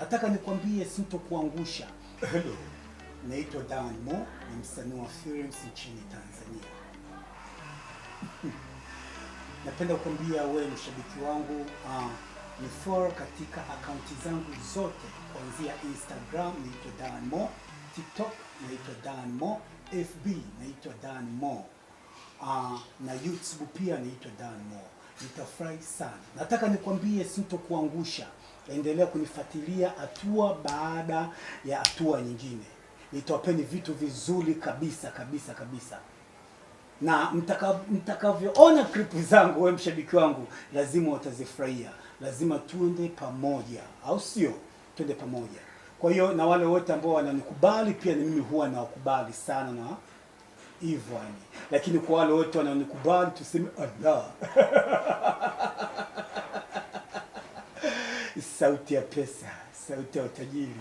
Nataka nikwambie sintokuangusha. Hello. Naitwa Dan Mo, ni msanii wa films nchini Tanzania. Napenda kukwambia wewe mshabiki wangu, ni follow katika akaunti zangu zote kuanzia Instagram naitwa Dan Mo, TikTok naitwa Dan Mo, FB naitwa Dan Mo, na YouTube pia naitwa Dan Mo. Nitafurahi sana. Nataka nikwambie sintokuangusha. Endelea kunifuatilia hatua baada ya hatua nyingine. Nitawapeni vitu vizuri kabisa. Na mtakavyoona clip zangu, wewe mshabiki wangu, lazima utazifurahia. Lazima tuende pamoja, au sio? Tuende pamoja. Kwa hiyo na wale wote ambao wananikubali pia ni mimi huwa nawakubali sana na hivyo yani. Lakini kwa wale wote wanaonikubali tuseme Allah. Sauti ya pesa, sauti ya utajiri.